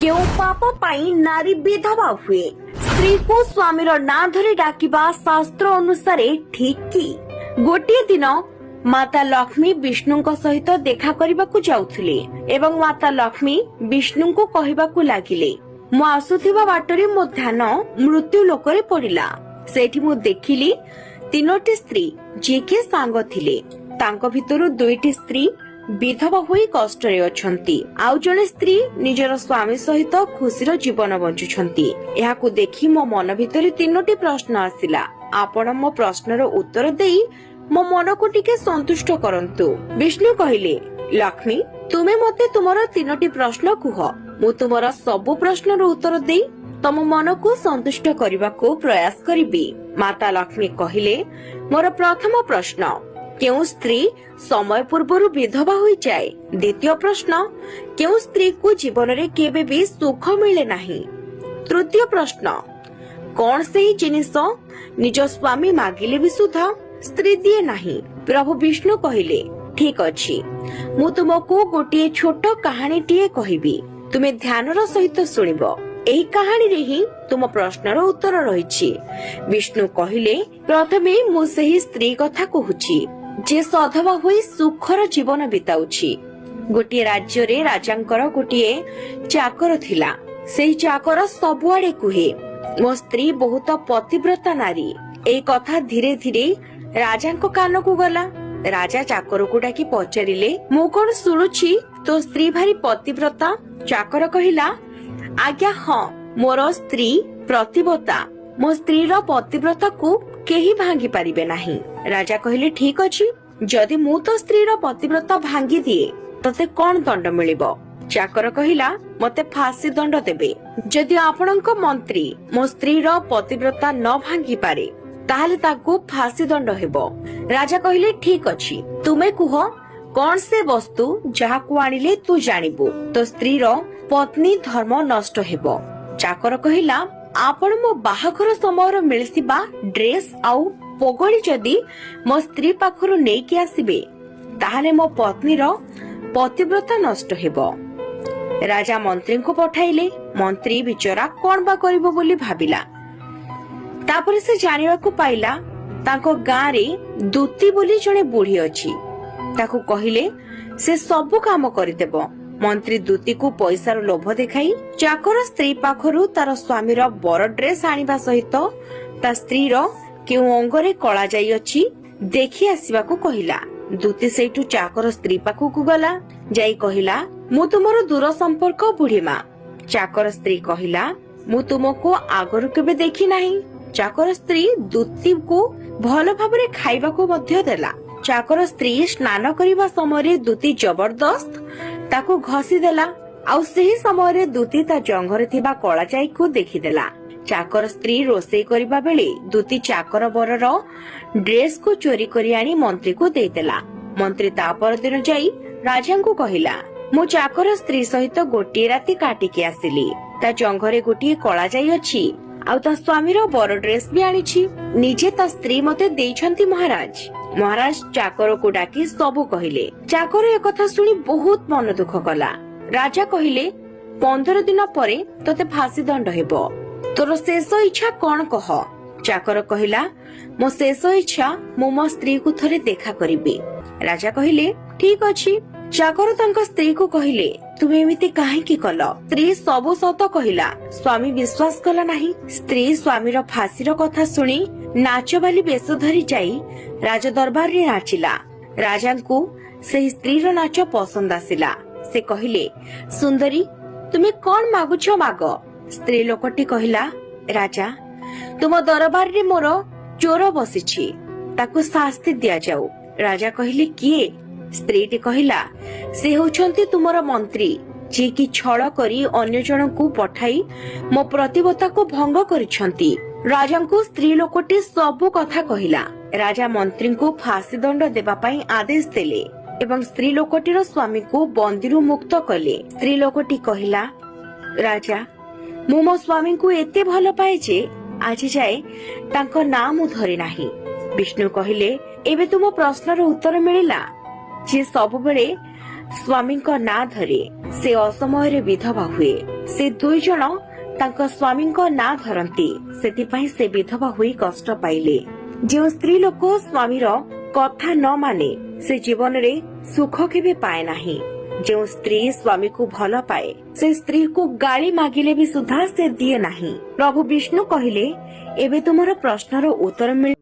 केउ पाप पाई नारी विधवा हुए स्त्री को स्वामी ना धरी डाकिबा शास्त्र अनुसार ठीक कि गोटे दिन माता लक्ष्मी विष्णु सहित देखा करने जाउथिले एवं माता लक्ष्मी विष्णु को कहबाकू लागिले मु आसुथिबा बाटरे मो ध्यान मृत्यु लोकरे पड़िला। सेठी मु देखिली तीनोटी स्त्री जे के सांग थिले तांको भितरु दुईटी स्त्री विधवा होई कष्ट रे अछंती आउ जणे स्त्री निजर स्वामी सहित खुशीर जीवन बंचुछंती। एहाकू देखि मो मन भितरे तीनोटी प्रश्न आसिला। आपण मो प्रश्नर उत्तर देई मो मन को टिके संतुष्ट करंतु। विष्णु कहिले लक्ष्मी तुमे मते तुमर तीनोटी प्रश्न कुह मु तुमर सब प्रश्नर उत्तर देई तम मन को संतुष्ट करबा को प्रयास करिबी। माता लक्ष्मी कहिले मोर प्रथम प्रश्न केउ स्त्री समय पूर्व विधवा हो जाए। द्वितीय प्रश्न केउ स्त्री को जीवन रे केबे भी सुख मिले नहीं। तृतीय प्रश्न कौन से ही जिनिस निज स्वामी मागिले भी सुधा स्त्री दिए नहीं। प्रभु विष्णु कहिले ठीक अछि मु तुमको गोटे छोट कहानी टीए कहिबी तुमे ध्यानर सहित सुनिबो। एही कहानी रे ही तुम प्रश्नर उत्तर रहिछि। विष्णु कहिले प्रथमे मु सेही स्त्री कथा कहूछि जे सधवा होई सुखर जीवन बिताउछि। गोटे राज्य रे राजांकर गोटे चाकर थिला। सेही चाकर सबुआडे कुहे मो स्त्री बहुत पतिव्रता नारी। एई कथा धीरे धीरे राजांको कान को गला। राजा चाकर को डाकी पचारिले मु कोन सुनुछि तो स्त्री भारी पतिव्रता। चाकर कहिला आज्ञा हाँ मोर स्त्री प्रतिव्रता मो स्त्री रो पतिव्रता को केही भांगी पारिबे नाही। राजा कहिले ठीक अछि जदि मु तो स्त्री रो पतिव्रता भांगी दिए तते कोन दंड मिलिबो। चाकर कहिला मते फांसी दंड देबे। जदि आपणक मंत्री मो स्त्री रो पतिव्रता न भांगी पारे ताहाले ताको फांसी दंड हेबो। राजा कहिले ठीक अछि तुमे कुह कोन से वस्तु जहा को आनिले तू जानिबो तो स्त्री रो पत्नी धर्म नष्ट हेबो। चाकर कहिला आपण मो बाहाघर समय मिलथिबा ड्रेस आउ पगड़ी जदि मो स्त्री पाखरु नेकी आसीबे ताहाले मो पत्नी रो पतिव्रता नष्ट हेबो। राजा मंत्री को पठाइले। मंत्री बिचरा कोन बा करिवो बोली भाबिला। तापर से जानिबा को पाइला ताको गां रे दूती बोली जणे बुढ़ी अछि। ताको कहिले से सब काम करिदेबो। मंत्री दूती को पैसार लोभ देखाई चाकर स्त्री पाखरु तार स्वामी रो बर ड्रेस आनिबा सहित ता स्त्री रो केउ अंगरे कला जाई अछि देखि आसीबा को कहिला। दूती सेठु चाकर स्त्री पाखु को गला जाई कहिला मु तुमरो दूर संपर्क बुढ़ी मां। चाकर स्त्री कहिला मु तुमको आगरु केबे देखि नाही। चाकर स्त्री दूती को भल भाबरे खाइबा को मध्य देला। चाकर स्त्री स्नान करिबा समय दूती जबरदस्त ताको घसी देला आउ सेही समय दूती ता जंघरे थिबा कला जाई को देखिदेला। चाकर स्त्री रोषेई करिबा बेले दूती चाकर बरर ड्रेस को चोरी करी आनी मंत्री को देदेला। मंत्री ता पर दिन जाई राजा को कहिला मु चाकर स्त्री सहित गोटे राती काटिके आसिली ता जंघरे गोटे कला जाई अछि आउ ता स्वामी रो बर ड्रेस भी आनिछि निजे ता स्त्री मते देइछंती महाराज। महाराज चाकर को डाकी सबु कहिले। चाकर ए कथा सुनी बहुत मन दुख कला। राजा कहिले 15 दिन परे तते फांसी दंड हेबो। तोर शेष इच्छा कोन कह। चाकर कहिला मो शेष इच्छा मो स्त्री को थरे देखा करिबे। राजा कहिले ठीक अछि। चाकर तांका स्त्री को कहिले तुमे एमिति काहे की कल। स्त्री सबु सत कहिला स्वामी विश्वास कला नाही। स्त्री स्वामी रो फांसी रो कथा सुनी नाच वाली बेस धरी जाई राज दरबार रे नाचिला। राजा को से स्त्री रो नाच पसंद आसिला। से कहिले सुंदरी तुमे कोन मागुछ माग। स्त्री लोकटी कहिला राजा तुम दरबार रे मोर चोर बसिछि ताकू शास्ति दिया जाऊ। राजा कहिले किए। स्त्रीटी कहिला से होछंती तुमर मंत्री जे कि छळ करी अन्य जन को पठाई मो प्रतिबद्धता को भंग करिछंती। राजा को स्त्री लोकटी सबु कथा कहिला। राजा मंत्री को फांसी दंड देबा पई आदेश देले एवं स्त्री लोकटीर स्वामी को बंदीरु मुक्त कले। स्त्री लोकटी कहिला राजा मु मो स्वामी को एते भल पाए जे आज जाए तांको नाम धरे नाही। विष्णु कहिले एबे तुम प्रश्नर उत्तर मिलिला जे सब बेले ସ୍ୱାମୀଙ୍କ ନାଁ ଧରି ସେ ଅସମୟରେ ବିଧବା ହୁଏ। ସେ 2 ଜଣ ତାଙ୍କ ସ୍ୱାମୀଙ୍କ ନାଁ ଧରନ୍ତି, ସେଥିପାଇଁ ସେ ବିଧବା ହୋଇ କଷ୍ଟ ପାଇଲେ। ଯେଉଁ ସ୍ତ୍ରୀ ଲୋକ ସ୍ୱାମୀର କଥା ନ ମାନେ ସେ ଜୀବନରେ ସୁଖ କେବେ ପାଏ ନାହିଁ। ଯେଉଁ ସ୍ତ୍ରୀ ସ୍ୱାମୀକୁ ଭଲ ପାଏ ସେ ସ୍ତ୍ରୀକୁ ଗାଳି ମାଗିଲେ ବି ସୁଦ୍ଧା ସେ ଦିଏ ନାହିଁ। ପ୍ରଭୁ ବିଷ୍ଣୁ କହିଲେ, ଏବେ ତୁମର ପ୍ରଶ୍ନର ଉତ୍ତର ମିଳି